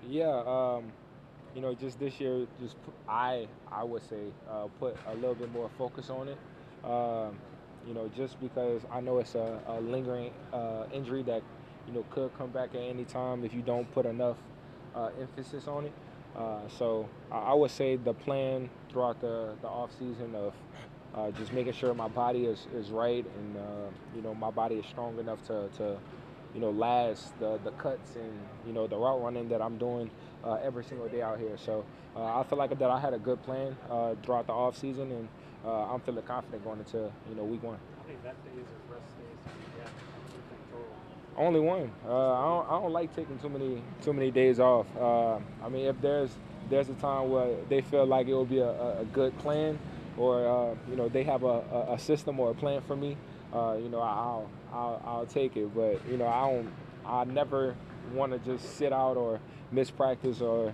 Yeah, just this year, I would say put a little bit more focus on it. Um, just because I know it's a lingering injury that could come back at any time if you don't put enough emphasis on it. So I would say the plan throughout the off season of just making sure my body is right and my body is strong enough to last the cuts and the route running that I'm doing every single day out here. So I feel like that I had a good plan throughout the off season, and I'm feeling confident going into week one. How many vet days or rest days do you get in total? Only one. I don't like taking too many days off. I mean, if there's a time where they feel like it will be a good plan, or they have a system or a plan for me, I'll take it. But I never want to just sit out or miss practice, or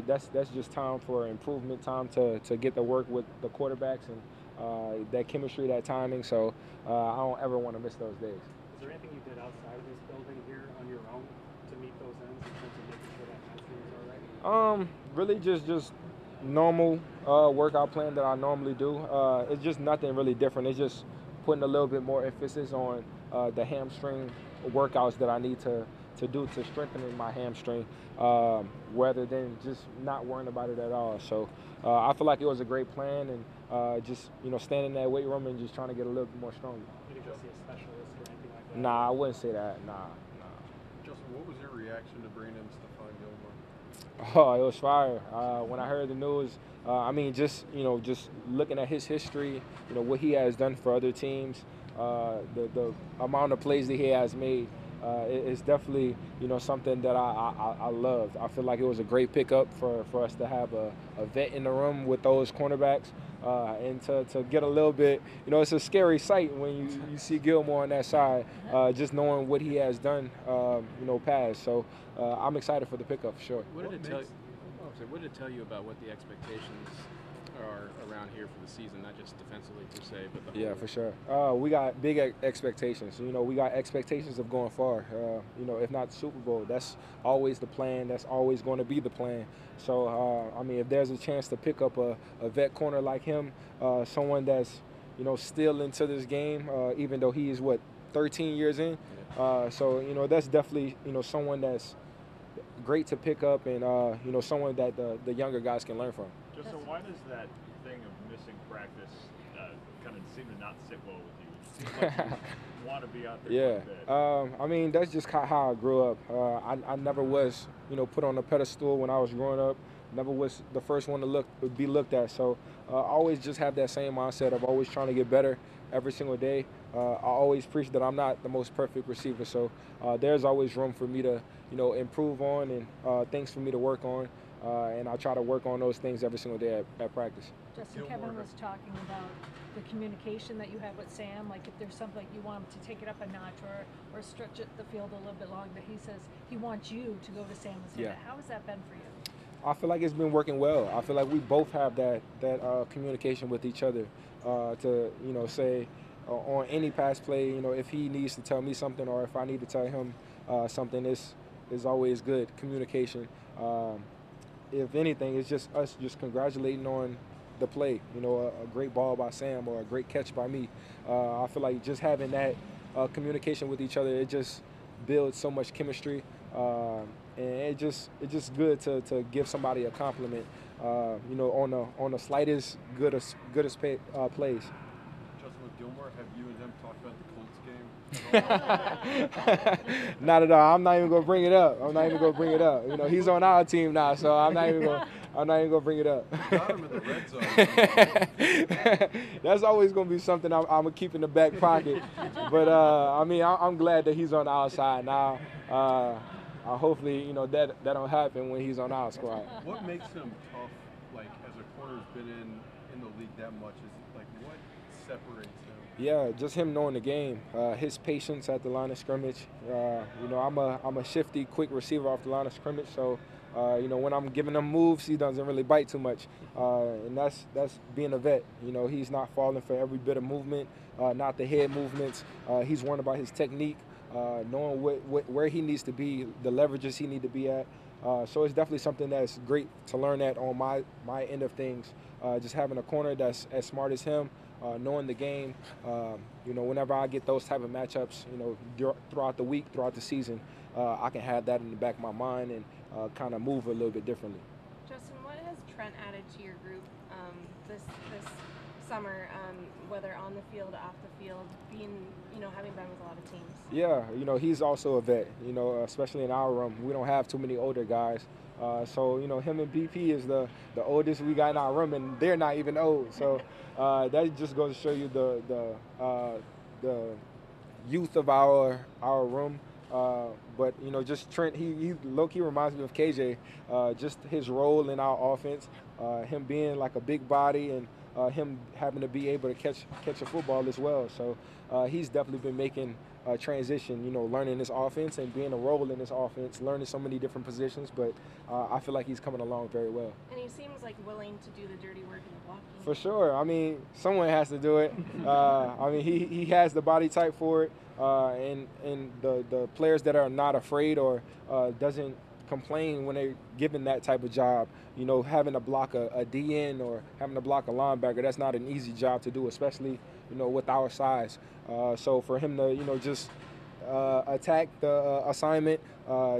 that's just time for improvement, time to get to work with the quarterbacks and that chemistry, that timing. So I don't ever want to miss those days. Is there anything you did outside of this building here on your own to meet those ends in terms of making sure that hamstring is all right? Really just normal workout plan that I normally do. It's just nothing really different. It's just putting a little bit more emphasis on the hamstring workouts that I need to do to strengthen my hamstring, rather than just not worrying about it at all. So I feel like it was a great plan, and just standing in that weight room and just trying to get a little bit more stronger. You didn't go see a specialist or anything like that? Nah, I wouldn't say that. Nah. Justin, what was your reaction to bringing in Stephon Gilmore? Oh, it was fire. When I heard the news, I mean, just looking at his history, what he has done for other teams, the amount of plays that he has made, it's definitely something that I loved. I feel like it was a great pickup for us to have a vet in the room with those cornerbacks, and to get a little bit, it's a scary sight when you see Gilmore on that side, just knowing what he has done, past. So I'm excited for the pickup for sure. What did it tell you about what the expectations are around here for the season, not just defensively per se, but the whole? Yeah, for sure. We got big expectations. We got expectations of going far. If not the Super Bowl, that's always the plan. That's always going to be the plan. So, I mean, if there's a chance to pick up a vet corner like him, someone that's, still into this game, even though he is, 13 years in. So, that's definitely, someone that's great to pick up, and, someone that the younger guys can learn from. Justin, why does that thing of missing practice kind of seem to not sit well with you? It seems like you want to be out there Yeah, quite a bit. I mean, that's just how I grew up. I never was, put on a pedestal when I was growing up. Never was the first one to be looked at. So I always just have that same mindset of always trying to get better every single day. I always preach that I'm not the most perfect receiver. So there's always room for me to, improve on, and things for me to work on. And I try to work on those things every single day at practice. Justin, Kevin was talking about the communication that you have with Sam, like if there's something you want him to take it up a notch or stretch the field a little bit longer, he says he wants you to go to Sam and say that. How has that been for you? I feel like it's been working well. I feel like we both have that communication with each other, to say on any pass play, if he needs to tell me something or if I need to tell him something, is always good communication. If anything, it's just us just congratulating on the play. A great ball by Sam or a great catch by me. I feel like just having that communication with each other, it just builds so much chemistry, and it's just good to give somebody a compliment, on the slightest goodest plays. Justin, with Gilmore, have you and him talked about the Colts game? Not at all. I'm not even gonna bring it up. He's on our team now, so I'm not even gonna bring it up. You got him in the red zone. That's always gonna be something I'm gonna keep in the back pocket. But I mean, I'm glad that he's on our side now. Hopefully, that don't happen when he's on our squad. What makes him tough? Like, as a corner's been in the league that much, is like what separates him? Yeah, just him knowing the game, his patience at the line of scrimmage. I'm a shifty, quick receiver off the line of scrimmage, so when I'm giving him moves, he doesn't really bite too much, and that's being a vet. He's not falling for every bit of movement, not the head movements. He's worrying about his technique, knowing where he needs to be, the leverages he need to be at. So it's definitely something that's great to learn at on my end of things. Just having a corner that's as smart as him, knowing the game. Whenever I get those type of matchups, throughout the week, throughout the season, I can have that in the back of my mind and kind of move a little bit differently. Justin, what has Trent added to your group this summer, whether on the field, off the field, having been with a lot of teams? Yeah, he's also a vet, especially in our room. We don't have too many older guys. So him and BP is the oldest we got in our room, and they're not even old. So that just goes to show you the youth of our room. But just Trent, he low-key reminds me of KJ. Just his role in our offense, him being like a big body, and him having to be able to catch a football as well. So he's definitely been making a transition, learning this offense and being a role in this offense, learning so many different positions. But I feel like he's coming along very well. And he seems like willing to do the dirty work in the blocking. For sure. I mean, someone has to do it. He has the body type for it. And the players that are not afraid or doesn't complain when they're given that type of job, having to block a DN or having to block a linebacker, that's not an easy job to do, especially, with our size. So for him to, just attack the assignment,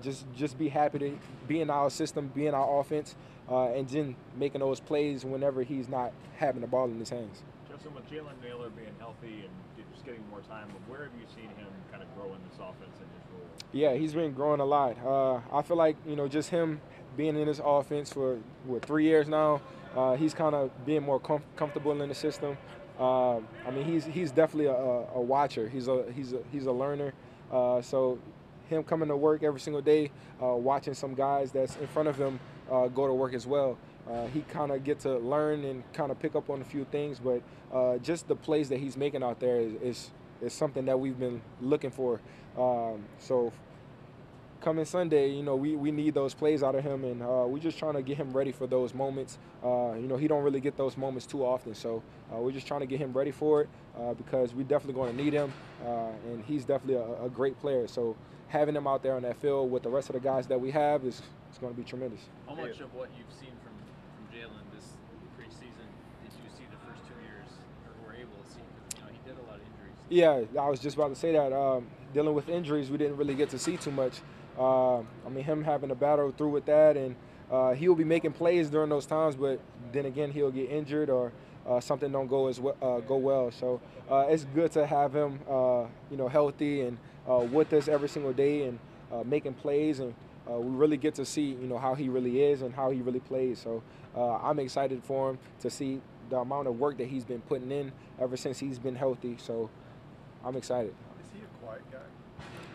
just be happy to be in our system, be in our offense, and then making those plays whenever he's not having the ball in his hands. Justin, with Jaylen Naylor being healthy and just getting more time, where have you seen him kind of grow in this offense and his role? Yeah, he's been growing a lot. I feel like, just him being in this offense for, 3 years now, he's kind of being more comfortable in the system. He's definitely a watcher. He's a learner. So him coming to work every single day, watching some guys that's in front of him go to work as well. He kind of get to learn and kind of pick up on a few things, but just the plays that he's making out there is something that we've been looking for. So coming Sunday, we need those plays out of him, and we're just trying to get him ready for those moments. He don't really get those moments too often, so we're just trying to get him ready for it because we're definitely going to need him, and he's definitely a great player. So having him out there on that field with the rest of the guys that we have is going to be tremendous. How much of what you've seen from Jaylen this preseason did you see the first 2 years, or were able to see? Because he did a lot of injuries. Yeah, I was just about to say that. Dealing with injuries, we didn't really get to see too much. Him having to battle through with that, and he'll be making plays during those times, but then again, he'll get injured or something don't go well. So it's good to have him, healthy and with us every single day and making plays, and we really get to see, how he really is and how he really plays. So I'm excited for him to see the amount of work that he's been putting in ever since he's been healthy. So I'm excited. Is he a quiet guy?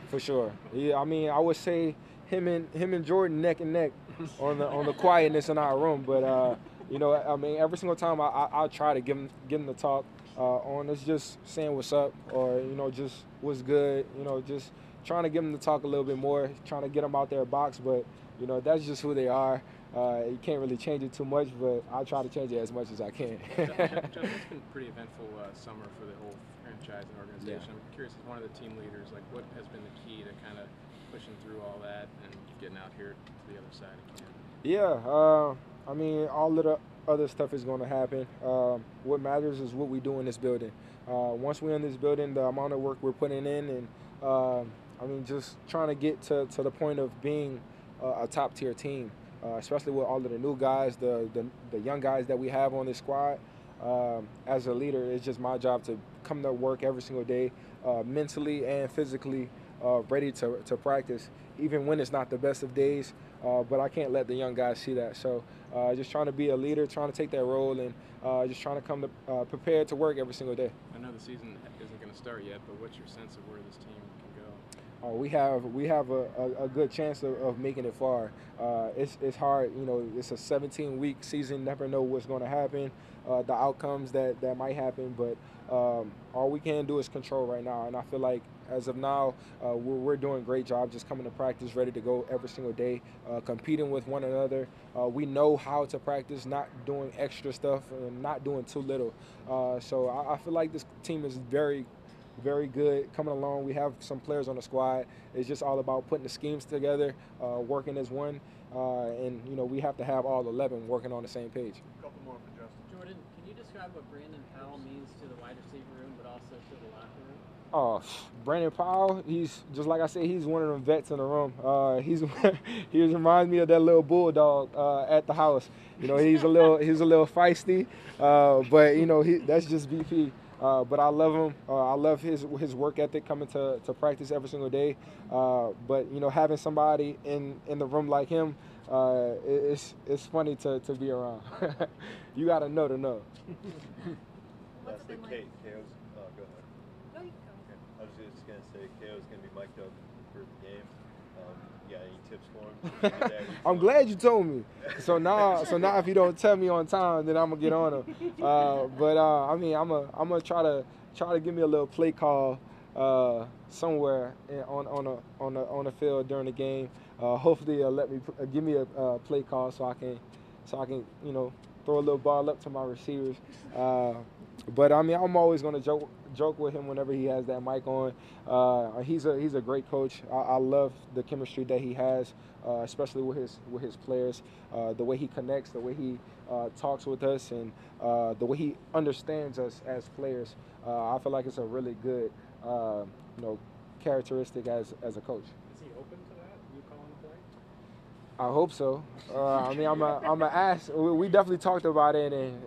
For sure. Yeah, I would say him and Jordan neck and neck on the quietness in our room. But every single time I'll try to give him the talk on us, just saying what's up or just what's good. Just trying to get him to talk a little bit more, trying to get him out there box. But that's just who they are. You can't really change it too much, but I'll try to change it as much as I can. John, it's been a pretty eventful summer for the whole franchise and organization. Yeah. I'm curious, as one of the team leaders, what has been the key to kind of pushing through all that and getting out here to the other side of camp? Yeah, all of the other stuff is going to happen. What matters is what we do in this building. Once we're in this building, the amount of work we're putting in, and just trying to get to the point of being a top-tier team, especially with all of the new guys, the young guys that we have on this squad. As a leader, it's just my job to come to work every single day, mentally and physically ready to practice, even when it's not the best of days. But I can't let the young guys see that. So just trying to be a leader, trying to take that role, and just trying to come to prepared to work every single day. I know the season isn't going to start yet, but what's your sense of where this team can go? We have a good chance of making it far. It's hard, it's a 17-week season. Never know what's going to happen, the outcomes that might happen. But all we can do is control right now. And I feel like as of now, we're doing a great job just coming to practice, ready to go every single day, competing with one another. We know how to practice, not doing extra stuff and not doing too little. So I feel like this team is very good coming along. We have some players on the squad. It's just all about putting the schemes together, working as one, and we have to have all 11 working on the same page. A couple more for Justin. Jordan, can you describe what Brandon Powell means to the wide receiver room, but also to the locker room? Oh, Brandon Powe, he's just like I said, he's one of them vets in the room. He reminds me of that little bulldog at the house. He's a little feisty, but that's just BP. But I love him. I love his work ethic, coming to practice every single day. But having somebody in the room like him, it's funny to be around. You gotta know to know. That's the K. KO's. Go ahead. No, you go. Okay. I was just gonna say KO's gonna be mic'd up for the game. You got any tips for him? I'm glad you told me. So now if you don't tell me on time, then I'm gonna get on him. I'm gonna try to give me a little play call somewhere on the field during the game. Hopefully, let me give me a play call so I can throw a little ball up to my receivers. But I'm always gonna joke with him whenever he has that mic on. He's a great coach. I love the chemistry that he has, especially with his players. The way he connects, the way he talks with us, and the way he understands us as players. I feel like it's a really good characteristic as a coach. Is he open to that? You calling a play? I hope so. I'm a ask. We definitely talked about it, and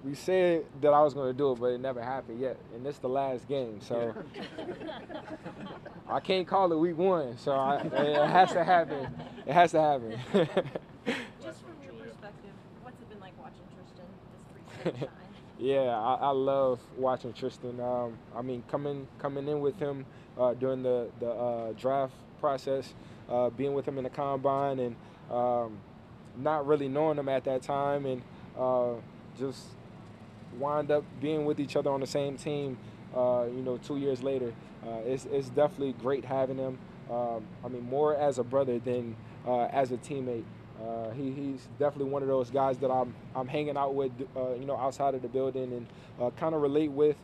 we said that I was going to do it, but it never happened yet. And this is the last game, so I can't call it week 1. So it has to happen. It has to happen. Just from your perspective, what's it been like watching Tristan this preseason shine? Yeah, I love watching Tristan. Coming in with him during the draft process, being with him in the combine, and not really knowing him at that time, and just wind up being with each other on the same team, 2 years later. It's definitely great having him. More as a brother than as a teammate. He's definitely one of those guys that I'm hanging out with, outside of the building, and kind of relate with.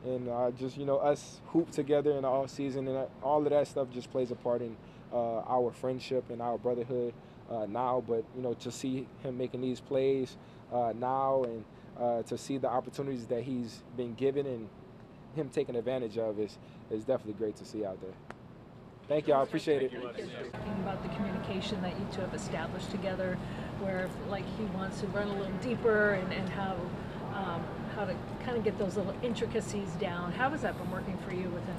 And just us hoop together in the off season, and all of that stuff just plays a part in our friendship and our brotherhood now. But to see him making these plays now, and to see the opportunities that he's been given and him taking advantage of is definitely great to see out there. Thank you. I appreciate it. Talking about the communication that you two have established together, where he wants to run a little deeper, and how to kind of get those little intricacies down. How has that been working for you with him?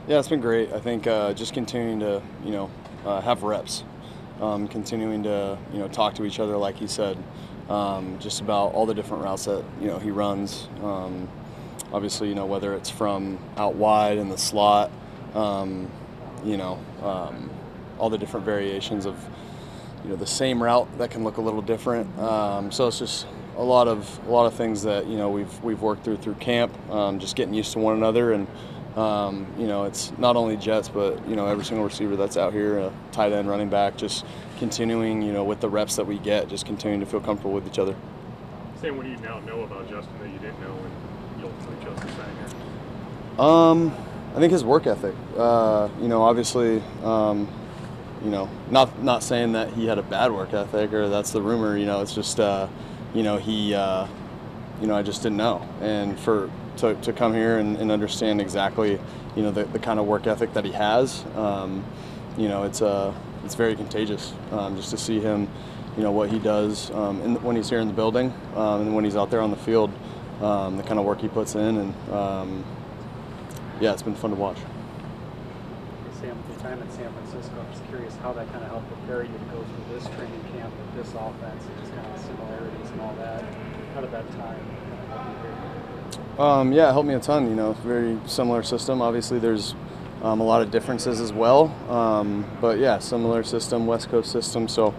Yeah, it's been great. I think just continuing to have reps, continuing to talk to each other, like he said, just about all the different routes that he runs. Obviously, whether it's from out wide in the slot. All the different variations of the same route that can look a little different. So it's just a lot of things that we've worked through camp, just getting used to one another, and it's not only Jets, but every single receiver that's out here, tight end, running back, just continuing with the reps that we get, just continuing to feel comfortable with each other. Sam, what do you now know about Justin that you didn't know when you ultimately chose to sign here? I think his work ethic. Obviously, not saying that he had a bad work ethic or that's the rumor. It's just, he, I just didn't know. And to come here and understand exactly, the kind of work ethic that he has, it's very contagious. Just to see him, what he does when he's here in the building, and when he's out there on the field, the kind of work he puts in, and yeah, it's been fun to watch. Hey Sam, with your time in San Francisco, I'm just curious how that kind of helped prepare you to go through this training camp with this offense and just kind of the similarities and all that. How did that time kind of help you here? Yeah, it helped me a ton. Very similar system. Obviously, there's a lot of differences as well. But yeah, similar system, West Coast system. So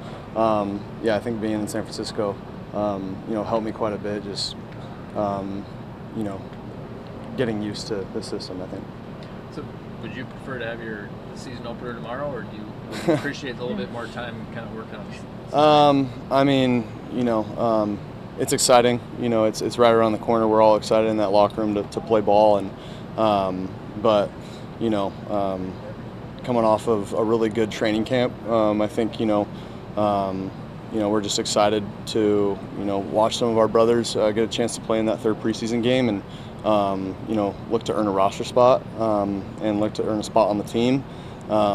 yeah, I think being in San Francisco, helped me quite a bit. Just getting used to the system, I think. So would you prefer to have your season opener tomorrow, or would you appreciate a little bit more time kind of working on this? It's exciting. It's right around the corner. We're all excited in that locker room to play ball, and but kind coming off of a really good training camp. I think we're just excited to watch some of our brothers get a chance to play in that 3rd preseason game, and look to earn a roster spot and look to earn a spot on the team.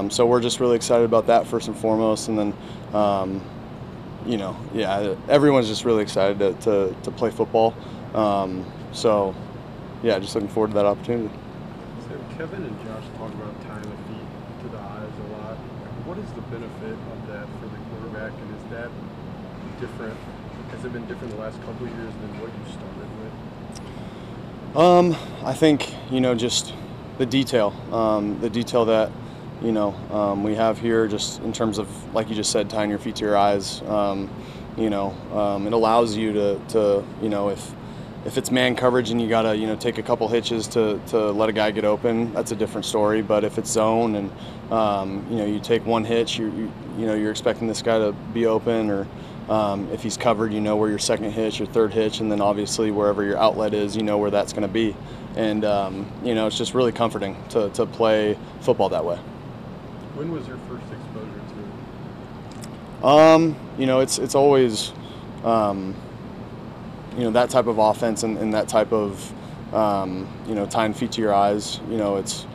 So we're just really excited about that first and foremost, and then everyone's just really excited to play football. So yeah, just looking forward to that opportunity. So Kevin and Josh talk about tying the feet to the eyes a lot. What is the benefit of that for the quarterback, and is that different? Has it been different the last couple of years than what you started with? I think just the detail that we have here, just in terms of, like you just said, tying your feet to your eyes. It allows you to if it's man coverage and you gotta take a couple hitches to let a guy get open, that's a different story. But if it's zone and you take one hitch, you're expecting this guy to be open, or if he's covered, where your second hitch, your third hitch, and then obviously wherever your outlet is, where that's going to be. And it's just really comforting to play football that way. When was your first exposure to it? It's always that type of offense and that type of tying feet to your eyes. It's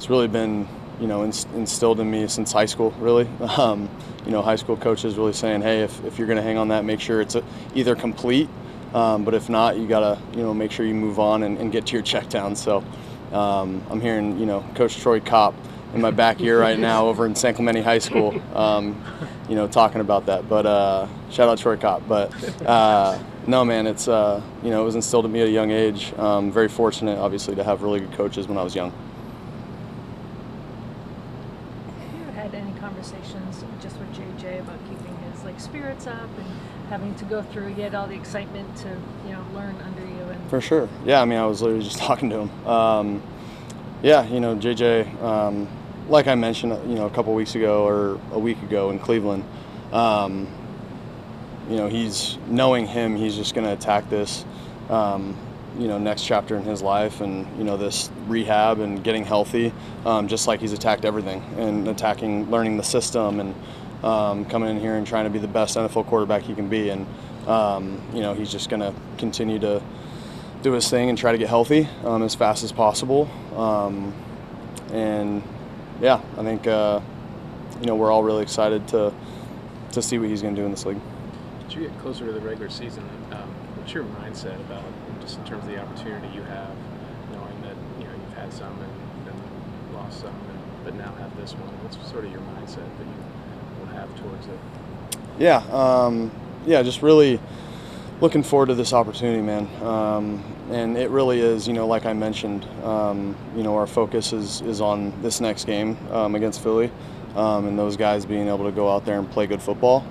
really been instilled in me since high school, really. High school coaches really saying, hey, if you're going to hang on that, make sure it's either complete, but if not, you got to make sure you move on and get to your check down. So I'm hearing Coach Troy Kopp in my back ear right now over in San Clemente High School, talking about that. But shout out Troy Kopp. But no, man, it's it was instilled in me at a young age. Very fortunate, obviously, to have really good coaches when I was young. Have you had any conversations just with JJ about keeping his spirits up and having to go through yet all the excitement to learn under you? And for sure, yeah. I mean, I was literally just talking to him. JJ. Like I mentioned, a couple weeks ago or a week ago in Cleveland, he's knowing him. He's just going to attack this, next chapter in his life, and this rehab and getting healthy, just like he's attacked everything and learning the system, and coming in here and trying to be the best NFL quarterback he can be. And he's just going to continue to do his thing and try to get healthy as fast as possible. And yeah, I think we're all really excited to see what he's going to do in this league. As you get closer to the regular season, what's your mindset about just in terms of the opportunity you have, knowing that you've had some and lost some, but now have this one? What's sort of your mindset that you will have towards it? Yeah, just really looking forward to this opportunity, man. And it really is, like I mentioned, our focus is on this next game against Philly, and those guys being able to go out there and play good football.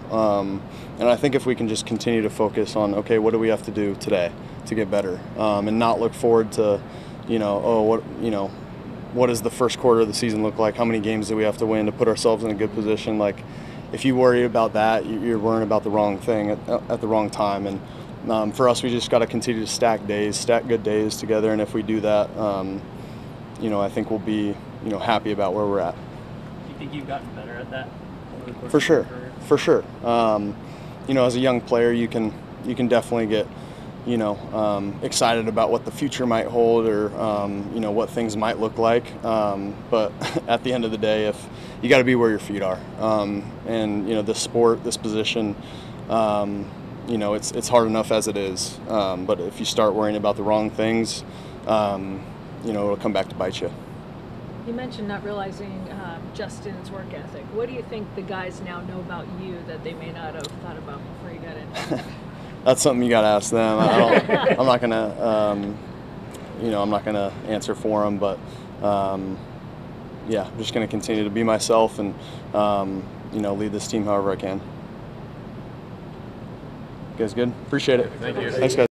And I think if we can just continue to focus on, okay, what do we have to do today to get better, and not look forward to, what does the first quarter of the season look like? How many games do we have to win to put ourselves in a good position? Like, if you worry about that, you're worrying about the wrong thing at the wrong time. And for us, we just got to continue to stack good days together. And if we do that, I think we'll be, happy about where we're at. Do you think you've gotten better at that over the course For of your sure, career? for sure. As a young player, you can definitely get, excited about what the future might hold, or, what things might look like. But at the end of the day, if you got to be where your feet are, and this sport, this position, it's hard enough as it is. But if you start worrying about the wrong things, it'll come back to bite you. You mentioned not realizing Justin's work ethic. What do you think the guys now know about you that they may not have thought about before you got in? That's something you got to ask them. I'm not gonna, I'm not gonna answer for them. But yeah, I'm just gonna continue to be myself and lead this team however I can. You guys good? Appreciate it. Thank you. Thanks, guys.